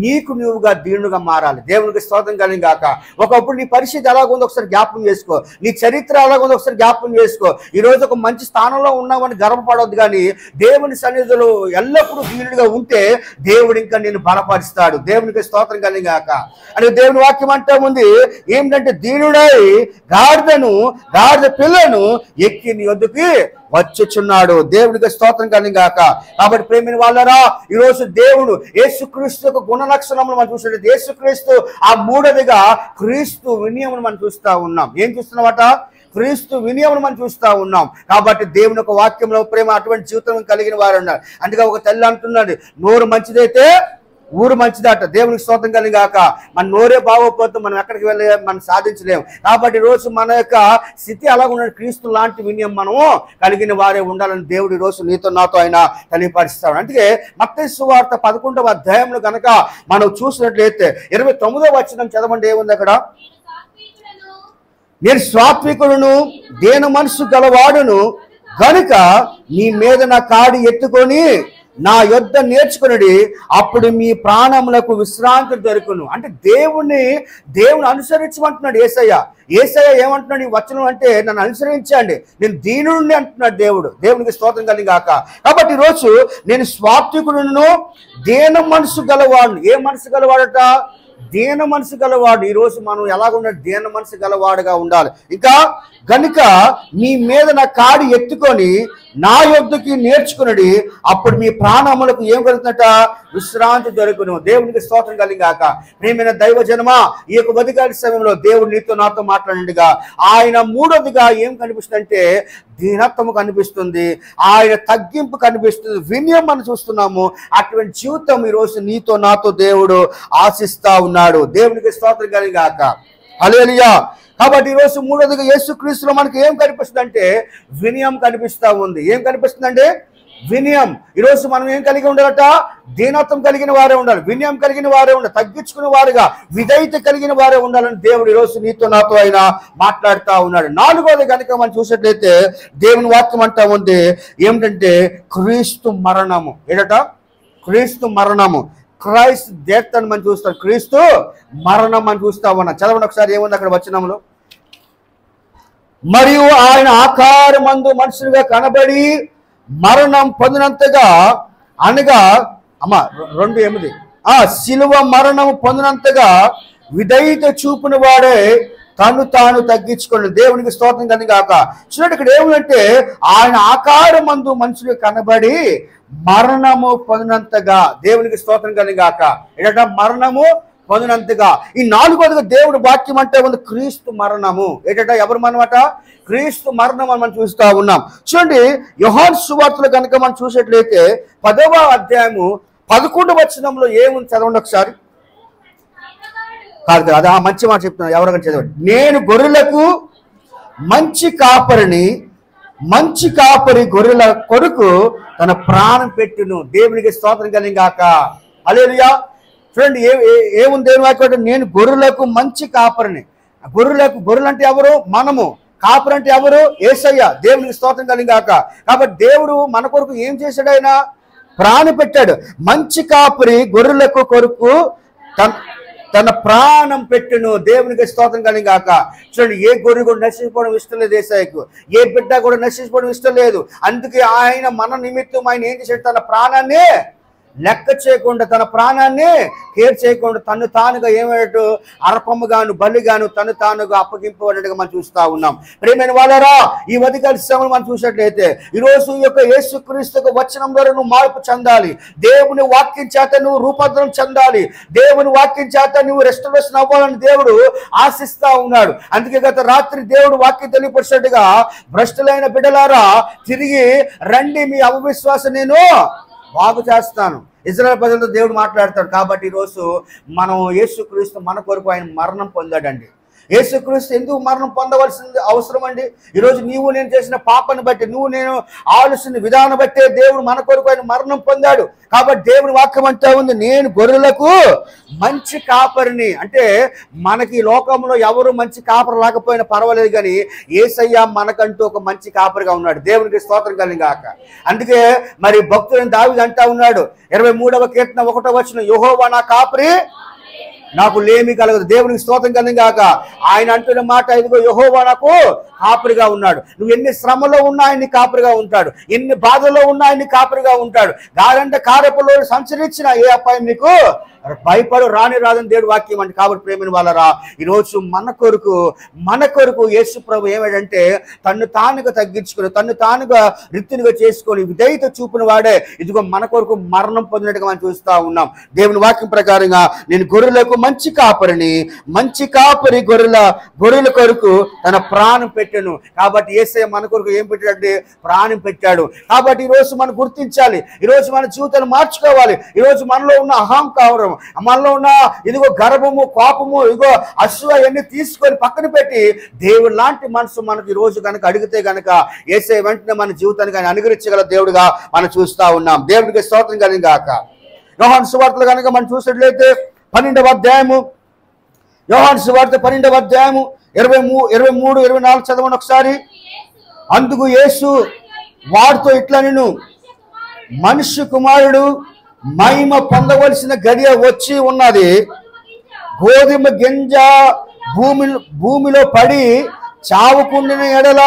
నీకు నువ్వుగా దీనుగా మారాలి. దేవునికి స్తోత్రం కలిగాక. ఒకప్పుడు నీ పరిస్థితి ఎలాగుందో ఒకసారి జ్ఞాపకం చేసుకో, నీ చరిత్ర ఎలాగుందో ఒకసారి జ్ఞాపకం చేసుకో. ఈరోజు ఒక మంచి స్థానంలో ఉన్నామని గర్వపడవద్దు, కానీ దేవుని సన్నిధిలో ఎల్లప్పుడూ దీనుడిగా ఉంటే దేవుడు ఇంకా నేను బలపరుస్తాడు. దేవునికి స్తోత్రం కలిగాక. అని దేవుని వాక్యం అంటే ఉంది ఏమిటంటే, దీనుడై గాడిద పిల్లను ఎక్కి నీ వద్దకు వచ్చుచున్నాడు. దేవునికి స్తోత్రం కలిగాక. కాబట్టి ప్రేమిని వాళ్ళరా, ఈరోజు దేవుడు యేసుక్రీస్తు యొక్క గుణ లక్షణములు మనం చూసినట్టు యేసుక్రీస్తు ఆ మూడవదిగా క్రీస్తు వినయమును మనం చూస్తూ ఉన్నాం. ఏం చూస్తున్నామట? క్రీస్తు వినయమును మనం చూస్తూ ఉన్నాం. కాబట్టి దేవుని యొక్క వాక్యంలో ప్రేమ అటువంటి జీవితం కలిగిన వారు ఉన్నారు. అందుకే ఒక తల్లి అంటున్నాడు, నోరు మంచిదైతే ఊరు మంచిదట. దేవునికి స్తోత్రం కలిగాక. మన నోరే బాగోకపోతే మనం ఎక్కడికి వెళ్ళి మనం సాధించలేము. కాబట్టి రోజు మన యొక్క స్థితి అలాగ ఉన్న క్రీస్తు లాంటి వినయం మనము కలిగిన వారే ఉండాలని దేవుడు ఈరోజు నీతో నాతో ఆయన తెలియపరుస్తాడు. అందుకే మత్తయి సువార్త 11వ అధ్యాయంలో కనుక మనం చూసినట్లయితే 29వ వచనం చదవండి. ఏముంది అక్కడ? నేను సాత్వికుడును, దేన మనసు గలవాడును గనుక నీ మీద నా కాడి ఎత్తుకొని నా యొద్ద నేర్చుకుని అప్పుడు మీ ప్రాణములకు విశ్రాంతి దొరుకును. అంటే దేవుని అనుసరించమంటున్నాడు యేసయ్య. ఏమంటున్నాడు ఈ వచనం అంటే, నన్ను అనుసరించండి, నేను దీనుడిని అంటున్నాడు దేవుడు. దేవునికి స్తోత్రం కలిగాక. కాబట్టి ఈరోజు నేను సాత్వికుడును, దేన మనసు గలవాడు. ఏ మనసు గలవాడట? దీన మనసు గలవాడు. ఈరోజు మనం ఎలాగున్నాడు? దీన మనసు గలవాడుగా ఉండాలి. ఇంకా గనుక నీ మీద నా కాడి ఎత్తుకొని నా యొద్దకి నేర్చుకుని అప్పుడు మీ ప్రాణములకు ఏం కలుగుతుందట? విశ్రాంతి దొరుకును. దేవునికి స్తోత్రం కలిగాక. ప్రియమైన దైవ జనమా, ఈ యొక్క ఉదయకాల సమయంలో దేవుడు నీతో నాతో మాట్లాడినట్టుగా ఆయన మూడవదిగా ఏం కనిపిస్తుందంటే దీనత్వము కనిపిస్తుంది, ఆయన తగ్గింపు కనిపిస్తుంది, వినయం మనం చూస్తున్నాము. అటువంటి జీవితం ఈరోజు నీతో నాతో దేవుడు ఆశిస్తా ఉన్నాడు. దేవునికి స్తోత్రం కలిగాక. హల్లెలూయా. కాబట్టి ఈరోజు మూడవదిగా యేసుక్రీస్తులో మనకి ఏం కనిపిస్తుంది అంటే వినయం కనిపిస్తూ ఉంది. ఏం కనిపిస్తుందంటే వినయం. ఈరోజు మనం ఏం కలిగి ఉండాలట? దీనత్వం కలిగిన వారే ఉండాలి, వినయం కలిగిన వారే ఉండాలి, తగ్గించుకునే వారుగా విధేయత కలిగిన వారే ఉండాలని దేవుడు ఈరోజు నీతో నాతో ఆయన మాట్లాడుతూ ఉన్నాడు. నాలుగోది కనుక మనం చూసినట్లయితే దేవుని వాక్యం అంటా ఉంది ఏమిటంటే క్రీస్తు మరణము. ఏదట? క్రీస్తు మరణము. క్రైస్ట్ డెత్ అని మనం చూస్తాం, క్రీస్తు మరణం అని చూస్తా ఉన్నాం. చదవండి ఒకసారి, ఏముంది అక్కడ వచనంలో? మరియు ఆయన ఆకారమందు మనుషులుగా కనబడి మరణం పొందినంతగా, అనగా 2:8 శిలువ మరణం పొందినంతగా విధేయత చూపిన వాడే తను తాను తగ్గించుకోండి. దేవునికి స్తోత్రం కనుక గాక. చూడండి ఇక్కడ ఏమంటే ఆయన ఆకారం మందు మనుషులు కనబడి మరణము పొందినంతగా. దేవునికి స్తోత్రం కనుక గాక. ఏంటంటే మరణము పొందినంతగా. ఈ నాలుగోదిగా దేవుడు వాక్యం అంటే ఉంది క్రీస్తు మరణము. ఏంటంటే ఎవరు మనమాట? క్రీస్తు మరణం అని మనం చూస్తూ ఉన్నాం. చూడండి యోహాను సువార్తలు కనుక మనం చూసేట్లయితే 10వ అధ్యాయము 11వ వచనంలో ఏముంది చదవండి ఒకసారి. కాదు అది ఆ మంచి మాట చెప్తున్నాను, ఎవరికైనా చదవండి. నేను గొర్రెలకు మంచి కాపరిని, మంచి కాపరి గొర్రెల కొరకు తన ప్రాణం పెట్టును. దేవునికి స్తోత్రం కలుగును గాక. హల్లెలూయా. చూడండి ఏముంది దేవుని వాక్యం. నేను గొర్రెలకు మంచి కాపరిని. గొర్రెలు అంటే ఎవరు? మనము. కాపరి అంటే ఎవరు? యేసయ్య. దేవునికి స్తోత్రం కలుగును గాక. కాబట్టి దేవుడు మన కొరకు ఏం చేశాడు? ఆయన ప్రాణం పెట్టాడు. మంచి కాపరి గొర్రెలకు కొరకు తన ప్రాణం పెట్టును. దేవునికి స్తోత్రం కలుగును గాక. చూడండి ఏ గొర్రె కూడా నశించుకోవడం ఇష్టం లేదు యేసయ్యకు. ఏ బిడ్డ కూడా నశించుకోవడం ఇష్టం లేదు. అందుకే ఆయన మన నిమిత్తం ఆయన ఏం చేశాడు? తన ప్రాణాన్ని లెక్క చేయకుండా, తన ప్రాణాన్ని కేర్ చేయకుండా తను తానుగా ఏమైనట్టు అర్పముగాను బలిగాను తను తానుగా అప్పగింపబడినట్టుగా మనం చూస్తూ ఉన్నాం. ప్రియమైన వాళ్ళారా, ఈ ఉదయకాల సమయంలో మనం చూసినట్లయితే ఈరోజు ఈ యొక్క యేసుక్రీస్తు వచనం ద్వారా నువ్వు మార్పు చెందాలి. దేవుని వాక్యం చేత నువ్వు రూపాంతరం చెందాలి. దేవుని వాక్యం చేత నువ్వు రెస్టరేషన్ అవ్వాలని దేవుడు ఆశిస్తా ఉన్నాడు. అందుకే గత రాత్రి దేవుడు వాక్యం తెలియపరిచినట్టుగా భ్రష్టులైన బిడ్డలారా తిరిగి రండి, మీ అవిశ్వాసం నేను బాగు చేస్తాను. ఇజ్రాయెల్ ప్రజలతో దేవుడు మాట్లాడతాడు. కాబట్టి ఈరోజు మనం యేసుక్రీస్తు మన కొరకు ఆయన మరణం పొందాడండి. యేసుక్రీస్తు ఎందుకు మరణం పొందవలసింది అవసరం అండి? ఈరోజు నీవు నేను చేసిన పాపను బట్టి, నువ్వు నేను ఆలోచన విధానం బట్టే దేవుడు మన కొరకు ఆయన మరణం పొందాడు. కాబట్టి దేవుని వాక్యం అంటా ఉంది నేను గొర్రెలకు మంచి కాపరిని. అంటే మనకి లోకంలో ఎవరు మంచి కాపరి లేకపోయినా పర్వాలేదు, కానీ యేసయ్య మనకంటూ ఒక మంచి కాపరిగా ఉన్నాడు. దేవునికి స్తోత్రం కలుగును గాక. అందుకే మరి భక్తుడైన దావీదు అంటా ఉన్నాడు 23వ కీర్తన 1వ వచనం, యెహోవా నా కాపరి నాకు లేమి కలగదు. దేవునికి స్తోత్రం కలుగును గాక. ఆయన అంటున్న మాట, ఇదిగో యెహోవా నాకు కాపరిగా ఉన్నాడు. నువ్వు ఎన్ని శ్రమలో ఉన్నా ఆయన్ని కాపరిగా ఉంటాడు. ఎన్ని బాధల్లో ఉన్నా ఆయన్ని కాపరిగా ఉంటాడు. గారంట కారపులో సంచరించిన ఏ అపాయం నీకు భయపడు రాని రాదని దేవుడు వాక్యం అంటే. కాబట్టి ప్రేమిన వాళ్ళరా, ఈరోజు మన కొరకు యేసు ప్రభు ఏమిటంటే తన్ను తానుగా తగ్గించుకొని తన్ను తానుగా రిత్తునిగా చేసుకొని విధేయత చూపిన వాడే ఇదిగో మన కొరకు మరణం పొందినట్టుగా మనం చూస్తూ ఉన్నాం. దేవుని వాక్యం ప్రకారంగా నేను గొర్రెలకు మంచి కాపరిని, మంచి కాపరి గొర్రెల కొరకు తన ప్రాణం పెట్టాను. కాబట్టి యేసయ్య మన కొరకు ఏం పెట్టాడంటే ప్రాణం పెట్టాడు. కాబట్టి ఈరోజు మనం గుర్తించాలి. ఈరోజు మన జీవితాన్ని మార్చుకోవాలి. ఈరోజు మనలో ఉన్న అహంకారం, మనలో ఉన్న ఇదిగో గర్వము, కోపము, ఇదిగో అసూయ అన్ని తీసుకొని పక్కన పెట్టి దేవుడు లాంటి మనసు మనకి ఈ రోజు కనుక అడిగితే కనుక యేసయ్య వెంటనే మన జీవితానికి ఆయన అనుగ్రహించగల దేవుడుగా మనం చూస్తూ ఉన్నాం. దేవుడికి స్తోత్రం కలుగును గాక. యోహాను సువార్తలు కనుక మనం చూసినట్లయితే 12వ అధ్యాయము, యోహాను సువార్త 12వ అధ్యాయము 23, 24 చదవండి ఒకసారి. అందుకు యేసు వారితో ఇట్లా, నేను మనుష్య కుమారుడు మహిమ పొందవలసిన గడియ వచ్చి ఉన్నది. గోధుమ గింజ భూమిలో పడి చావుకుండిన ఎడల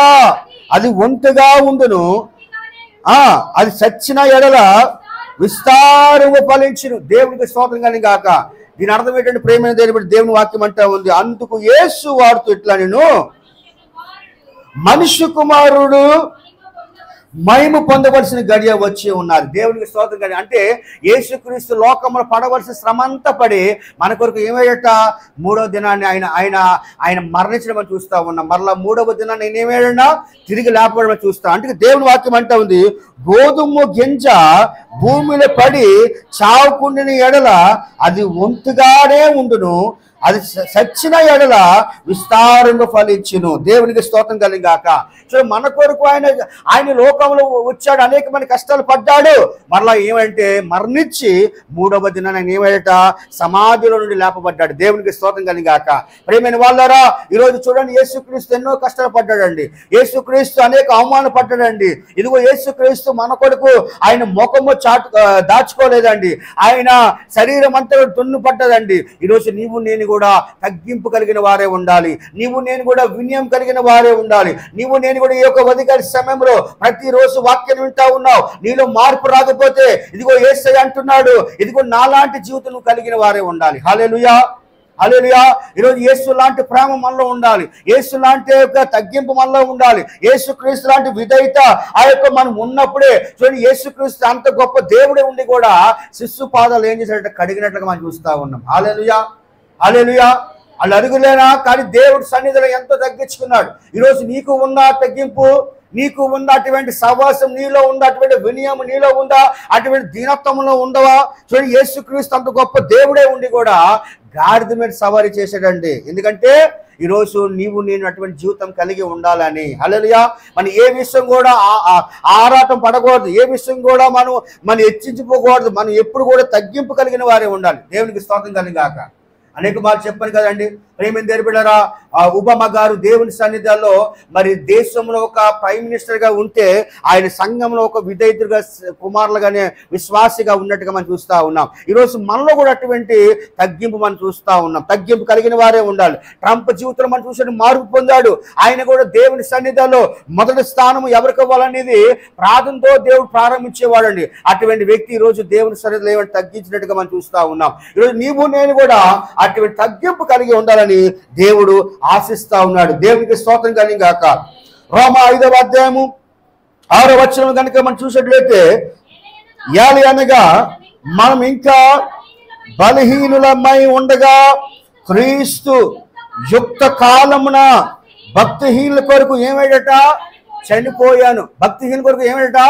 అది ఒంటగా ఉండును, అది చచ్చిన ఎడల విస్తారంగా ఫలించును. దేవునికి స్తోత్రం కలుగును గాక. దీని అర్థం ఏంటంటే ప్రేమైన దేవుని వాక్యం అంటా ఉంది. అందుకు యేసు వారితో ఇట్లా, నేను మనుష్య కుమారుడు మహిమ పొందవలసిన గడియ వచ్చి ఉన్నారు. దేవునికి స్తోత్రం. గడియ అంటే యేసుక్రీస్తు లోకంలో పడవలసిన శ్రమ అంతా పడి మన కొరకు ఏమేయట 3వ దినాన్ని ఆయన మరణించడం అని చూస్తూ ఉన్నాం. మరలా 3వ దినాన్ని ఆయన ఏమేయడా తిరిగి లేపడం చూస్తాం. అంటే దేవుని వాక్యం అంటా ఉంది, గోధుమ గింజ భూమిలో పడి చావుకుండిన ఎడల అది ఒంటుగానే ఉండును, అది సచ్చిన ఎడల విస్తారంగా ఫలించును. దేవునికి స్తోత్రం కలుగును గాక. సో మన కొరకు ఆయన లోకంలో వచ్చాడు, అనేకమైన కష్టాలు పడ్డాడు. మరలా ఏమంటే మరణించి 3వ దినాన్ని ఆయన ఏమైట సమాధిలో నుండి లేపబడ్డాడు. దేవునికి స్తోత్రం కలుగును గాక. ప్రియమైన వాళ్ళారా, ఈరోజు చూడండి యేసుక్రీస్తు ఎన్నో కష్టాలు పడ్డాడండి. యేసుక్రీస్తు అనేక అవమానం పడ్డాడండి. ఇదిగో యేసుక్రీస్తు మన కొరకు ఆయన ముఖము దాచుకోలేదండి. ఆయన శరీరం అంతా దున్ను పడ్డదండి. ఈరోజు నీవు నేను కూడా తగ్గింపు కలిగిన వారే ఉండాలి. నీవు నేను కూడా వినయం కలిగిన వారే ఉండాలి. నీవు నేను కూడా ఈ యొక్క ఉదయకాల సమయంలో ప్రతిరోజు వాక్యం వింటా ఉన్నావు. నీలో మార్పు రాకపోతే ఇదిగో యేసయ్య అంటున్నాడు, ఇదిగో నాలాంటి జీవితం కలిగిన వారే ఉండాలి. హల్లెలూయా. హల్లెలూయా. ఈరోజు యేసు లాంటి ప్రేమ మనలో ఉండాలి, యేసు లాంటి యొక్క తగ్గింపు మనలో ఉండాలి, యేసుక్రీస్తు లాంటి విధేయత ఆ యొక్క మనం ఉన్నప్పుడే. చూడండి, యేసుక్రీస్తు అంత గొప్ప దేవుడే ఉండి కూడా శిశు పాదాలు ఏం చేశాడంటే కడిగినట్లుగా మనం చూస్తా ఉన్నాం. హల్లెలూయా, హల్లెలూయా. వాళ్ళు అడుగులేనా, కానీ దేవుడి సన్నిధిలో ఎంతో తగ్గించుకున్నాడు. ఈరోజు నీకు ఉన్న తగ్గింపు, నీకు ఉన్న అటువంటి సహవాసం నీలో ఉందా, అటువంటి వినయం నీలో ఉందా, అటువంటి దీనత్వంలో ఉండవా? చూడండి, యేసుక్రీస్తు అంత గొప్ప దేవుడే ఉండి కూడా గాడిద మీద సవారీ చేశాడండి. ఎందుకంటే ఈరోజు నీవు నేను అటువంటి జీవితం కలిగి ఉండాలని. హల్లెలూయా. మనం ఏ విషయం కూడా ఆరాటం పడకూడదు, ఏ విషయం కూడా మనం హెచ్చించిపోకూడదు. మనం ఎప్పుడు కూడా తగ్గింపు కలిగిన వారే ఉండాలి. దేవునికి స్తోత్రం కలిగాక. అనేక మార్లు చెప్పాను కదండి, ప్రేమ దేనిబిడ్డారా, ఉబమ గారు దేవుని సన్నిధానంలో మరి దేశంలో ఒక ప్రైమ్ మినిస్టర్గా ఉంటే ఆయన సంఘంలో ఒక విధేయుడిగా కుమారులుగానే విశ్వాసిగా ఉన్నట్టుగా మనం చూస్తూ ఉన్నాం. ఈరోజు మనలో కూడా అటువంటి తగ్గింపు మనం చూస్తూ ఉన్నాం. తగ్గింపు కలిగిన వారే ఉండాలి. ట్రంప్ జీవితంలో మనం చూసిన మార్పు పొందాడు. ఆయన కూడా దేవుని సన్నిధానంలో మొదటి స్థానం ఎవరికి ఇవ్వాలనేది ప్రార్థనతో దేవుడు ప్రారంభించేవాడండి. అటువంటి వ్యక్తి ఈరోజు దేవుని సన్నిధిలో ఏమైనా తగ్గించినట్టుగా మనం చూస్తూ ఉన్నాం. ఈరోజు నీవు నేను కూడా అటువంటి తగ్గింపు కలిగి ఉండాలని దేవుడు ఆశిస్తా ఉన్నాడు. దేవునికి స్తోత్రం కలిగాక. రోమా 5వ అధ్యాయము 6వ వచనం కనుక మనం చూసినట్లయితే, యాలి అనగా మనం ఇంకా బలహీనులమై ఉండగా క్రీస్తు యుక్త కాలమున భక్తిహీనుల కొరకు ఏమైడట చనిపోయాను. భక్తిహీనుల కొరకు ఏమైడట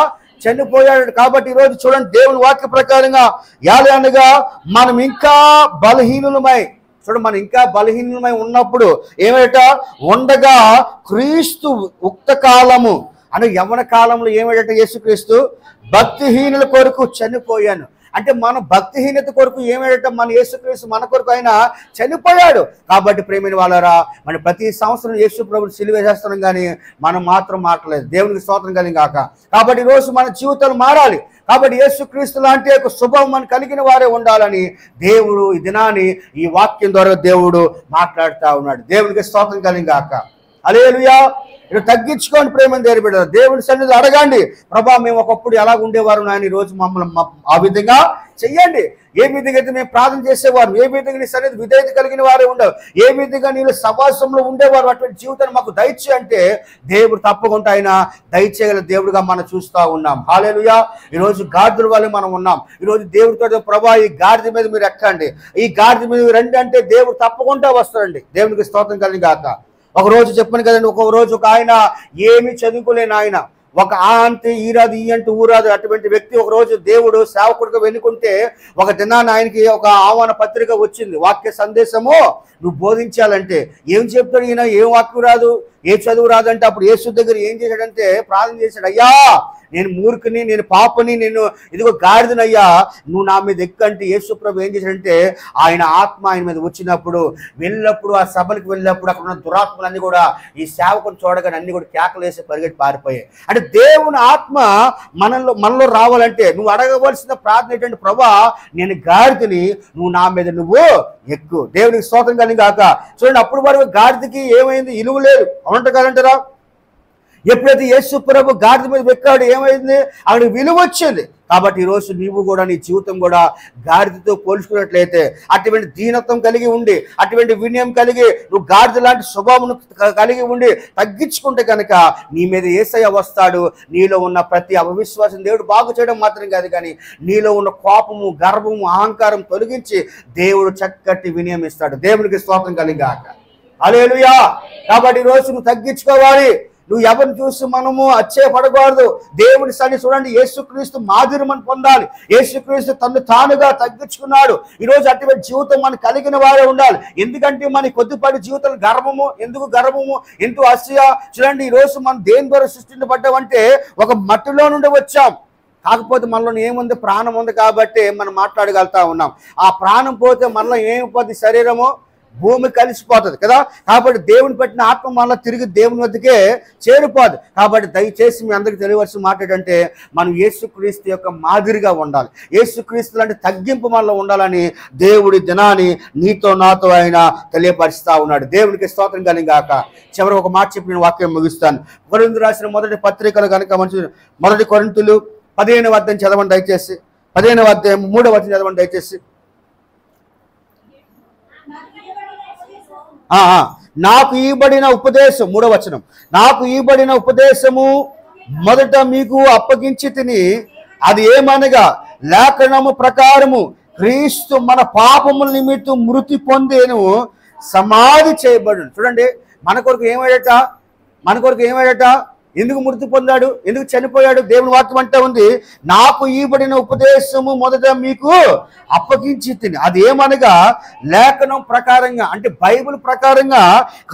చనిపోయాడు. కాబట్టి ఈరోజు చూడండి, దేవుని వాక్య ప్రకారంగా యాలి అనగా మనం ఇంకా బలహీనులమై, చూడండి, మనం ఇంకా బలహీనమై ఉన్నప్పుడు ఏమైట ఉండగా క్రీస్తు ఉక్త కాలము అంటే యవ్వన కాలంలో ఏమైట యేసుక్రీస్తు భక్తిహీనుల కొరకు చనిపోయాను. అంటే మన భక్తిహీనత కొరకు ఏమైట మన యేసుక్రీస్తు మన కొరకు ఆయన చనిపోయాడు. కాబట్టి ప్రేమైన వాళ్ళారా, మన ప్రతి సంవత్సరం యేసు ప్రభువుని సిలువ వేసేస్తున్నాం, కానీ మనం మాత్రం మాట్లాడలేదు. దేవునికి స్తోత్రం కలిగాక. కాబట్టి ఈరోజు మన జీవితాలు మారాలి. కాబట్టి యేసుక్రీస్తు లాంటి ఒక శుభం మనం కలిగిన వారే ఉండాలని దేవుడు ఈ దినాన్ని ఈ వాక్యం ద్వారా దేవుడు మాట్లాడుతూ ఉన్నాడు. దేవునికి స్తోత్రం కలిగాక. హల్లెలూయా. ఇటు తగ్గించుకోండి ప్రేమను దేనిబిడ్డారు. దేవుని సన్నిధిలో అడగండి, ప్రభా మేము ఒకప్పుడు ఎలా ఉండేవారు నాయన, ఈరోజు మమ్మల్ని ఆ విధంగా చెయ్యండి. ఏ విధంగా అయితే మేము ప్రార్థన చేసేవారు, ఏ విధంగా నీ సన్నిధి విధేయత కలిగిన వారే ఉండవు, ఏ విధంగా నీళ్ళు సవాసంలో ఉండేవారు, అటువంటి జీవితాన్ని మాకు దయచే అంటే దేవుడు తప్పకుండా ఆయన దయచేయగల దేవుడుగా మనం చూస్తూ ఉన్నాం. హల్లెలూయా. ఈరోజు గాడిదల వల్ల మనం ఉన్నాం. ఈరోజు దేవుడితో ప్రభా ఈ గాడిద మీద మీరు ఎక్కండి, ఈ గాడిద మీద రండి అంటే దేవుడు తప్పకుండా వస్తాడండి. దేవునికి స్తోత్రం కలిగాక. ఒక రోజు చెప్పాను కదండి, ఒక రోజు ఒక ఆయన ఏమీ చదువుకోలేని ఆయన, ఒక అంటే ఈరాదు ఈ అంటే ఊరాదు అటువంటి వ్యక్తి ఒక రోజు దేవుడు సేవకుడిగా వెనుకుంటే ఒక దినాన్ని ఆయనకి ఒక ఆహ్వాన పత్రిక వచ్చింది. వాక్య సందేశము నువ్వు బోధించాలంటే ఏం చెప్తాడు ఈయన, ఏం వాక్యం రాదు, ఏ చదువు రాదంటే అప్పుడు యేసు దగ్గర ఏం చేశాడంటే ప్రార్థన చేశాడు, అయ్యా నేను మూర్ఖుని, నేను పాపని, నేను ఇదిగో గాడిదనయ్యా, నువ్వు నా మీద ఎక్కంటే యేసు ప్రభు ఏం చేశాడంటే ఆయన ఆత్మ ఆయన మీద వచ్చినప్పుడు వెళ్ళినప్పుడు ఆ సభలకు వెళ్ళినప్పుడు అక్కడ ఉన్న దురాత్మలన్నీ కూడా ఈ సేవకుని చూడగానే అన్ని కూడా కేకలేసి పరిగెట్టి పారిపోయాయి. అంటే దేవుని ఆత్మ మనలో రావాలంటే నువ్వు అడగవలసిన ప్రార్థన ఏంటంటే, ప్రభా నేను గాడిదని, నువ్వు నా మీద నువ్వు ఎక్కువ. దేవునికి స్తోత్రం కలిగాక. చూడండి, అప్పుడు వరకు గాడిదకి ఏమైంది, ఇలువ లేదు, అవునంటారా? ఎప్పుడైతే యేసు ప్రభు గాడిద మీద ఎక్కాడు ఏమైంది, అక్కడికి విలువ వచ్చింది. కాబట్టి ఈరోజు నీవు కూడా నీ జీవితం కూడా గాడిదతో పోల్చుకున్నట్లయితే అటువంటి దీనత్వం కలిగి ఉండి, అటువంటి వినయం కలిగి నువ్వు గాడిద లాంటి స్వభావం కలిగి ఉండి తగ్గించుకుంటే కనుక నీ మీద యేసయ్య వస్తాడు. నీలో ఉన్న ప్రతి అవిశ్వాసం దేవుడు బాగు చేయడం మాత్రం కాదు, కానీ నీలో ఉన్న కోపము, గర్వము, అహంకారం తొలగించి దేవుడు చక్కటి వినయం ఇస్తాడు. దేవునికి స్తోత్రం కలిగాక. హల్లెలూయా. కాబట్టి ఈరోజు నువ్వు తగ్గించుకోవాలి. నువ్వు ఎవరిని చూసి మనము అచ్చేపడకూడదు. దేవుని సన్ని చూడండి, యేసుక్రీస్తు మాదిరి మనం పొందాలి. యేసుక్రీస్తు తను తానుగా తగ్గించుకున్నాడు. ఈరోజు అటువంటి జీవితం మనకు కలిగిన వారే ఉండాలి. ఎందుకంటే మన కొద్దిపాటి జీవితం గర్వము, ఎందుకు అసూయ. చూడండి, ఈరోజు మనం దేని ద్వారా సృష్టించబడ్డామంటే ఒక మట్టిలో నుండి వచ్చాం. కాకపోతే మనలో ఏముంది, ప్రాణం ఉంది కాబట్టి మనం మాట్లాడగలుగుతా ఉన్నాం. ఆ ప్రాణం పోతే మనలో ఏమైపోద్ది, శరీరము భూమి కలిసిపోతుంది కదా. కాబట్టి దేవుని పెట్టిన ఆత్మ మళ్ళీ తిరిగి దేవుని వద్దకే చేరిపోదు. కాబట్టి దయచేసి మీ అందరికీ తెలియవలసిన మాట ఏంటంటే, మనం యేసుక్రీస్తు యొక్క మాదిరిగా ఉండాలి. యేసుక్రీస్తు లాంటి తగ్గింపు మనలో ఉండాలని దేవుడి దినాన్ని నీతో నాతో ఆయన తెలియపరుస్తా ఉన్నాడు. దేవునికి స్తోత్రం కలిగాక. చివరి ఒక మాట చెప్పి నేను వాక్యం ముగిస్తాను. కొరింథీయులకు రాసిన మొదటి పత్రికలు కనుక మంచి మొదటి కొరింథీయులు 15వ అధ్యాయం చదవండి దయచేసి. 15వ అధ్యాయం 3వ వచనం చదవండి దయచేసి. నాకు ఇవ్వబడిన ఉపదేశం, 3వ వచనం, నాకు ఇవ్వబడిన ఉపదేశము మొదట మీకు అప్పగించి తిని, అది ఏమనగా లేఖనము ప్రకారము క్రీస్తు మన పాపముల నిమిత్తం మృతి పొందేను, సమాధి చేయబడును. చూడండి, మన కొరకు ఏమయ్యాడట, ఎందుకు మృతి పొందాడు, ఎందుకు చనిపోయాడు? దేవుని వాక్యం అంటే ఉంది, నాకు ఇవ్వబడిన ఉపదేశము మొదట మీకు అప్పగించి తిని, అది ఏమనగా లేఖనం ప్రకారంగా, అంటే బైబిల్ ప్రకారంగా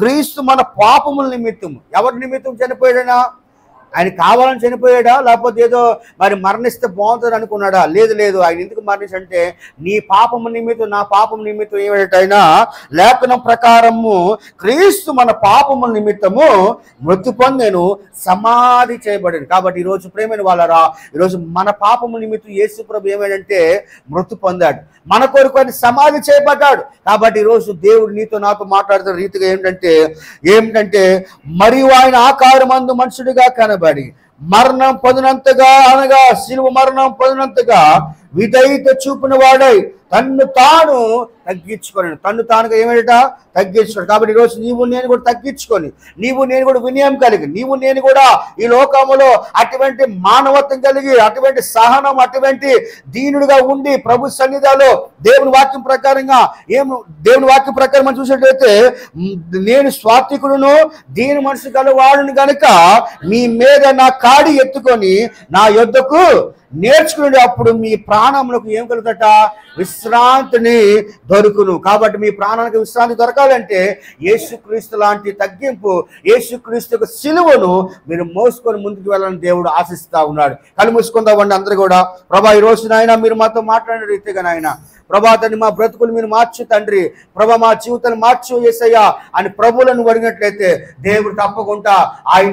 క్రీస్తు మన పాపముల నిమిత్తం. ఎవరి నిమిత్తం చనిపోయాడనా? ఆయన కావాలని చనిపోయాడా, లేకపోతే ఏదో మరి మరణిస్తే బాగుంటుంది అనుకున్నాడా? లేదు. ఆయన ఎందుకు మరణించంటే నీ పాపము నిమిత్తం, నా పాపం నిమిత్తం ఏమైనా లేఖనం ప్రకారము క్రీస్తు మన పాపముల నిమిత్తము మృతి పొందెను, సమాధి చేయబడింది. కాబట్టి ఈరోజు ప్రేమైన వాళ్ళరా, ఈరోజు మన పాపము నిమిత్తం యేసు ప్రభు ఏమైందంటే మృతి పొందాడు, మన కొరకు ఆయన సమాధి చేయబడ్డాడు. కాబట్టి ఈరోజు దేవుడు నీతో నాతో మాట్లాడుతున్న రీతిగా ఏమిటంటే మరియు ఆయన ఆకారమందు మనుషుడిగా కనబడి మరణం పొందినంతగా, అనగా శిలువ మరణం పొందినంతగా విధేయత చూపిన వాడై తన్ను తాను తగ్గించుకొని, తన్ను తానుగా ఏమైనా తగ్గించుకోండి. కాబట్టి ఈరోజు నీవు నేను కూడా తగ్గించుకొని, నీవు నేను కూడా వినయం కలిగి, నీవు నేను కూడా ఈ లోకములో అటువంటి మానవత్వం కలిగి, అటువంటి సహనం, అటువంటి దీనుడిగా ఉండి ప్రభు సన్నిధిలో దేవుని వాక్యం ప్రకారం మనం చూసినట్లయితే, నేను స్వాత్వికుడును దీని మనసు గలవాడును గనుక మీ మీద నా కాడి ఎత్తుకొని నా యొద్దకు నేర్చుకునే అప్పుడు మీ ప్రాణములకు ఏం కలుగుతట? విశ్రాంతిని దొరుకును. కాబట్టి మీ ప్రాణానికి విశ్రాంతి దొరకాలంటే యేసుక్రీస్తు లాంటి తగ్గింపు, యేసుక్రీస్తు యొక్క సిలువను మీరు మోసుకొని ముందుకు వెళ్ళాలని దేవుడు ఆశిస్తా ఉన్నాడు. కళ్ళు మూసుకుందామండి అందరూ కూడా. ప్రభా, ఈ రోజు నాయన మీరు మాతో మాట్లాడిన రీతిగా నాయన ప్రభా తండ్రి, మా బ్రతుకులు మీరు మార్చు తండ్రి, ప్రభా మా జీవితాన్ని మార్చు యేసయ్యా అని ప్రభువులను అడిగినట్లయితే దేవుడు తప్పకుండా ఆయన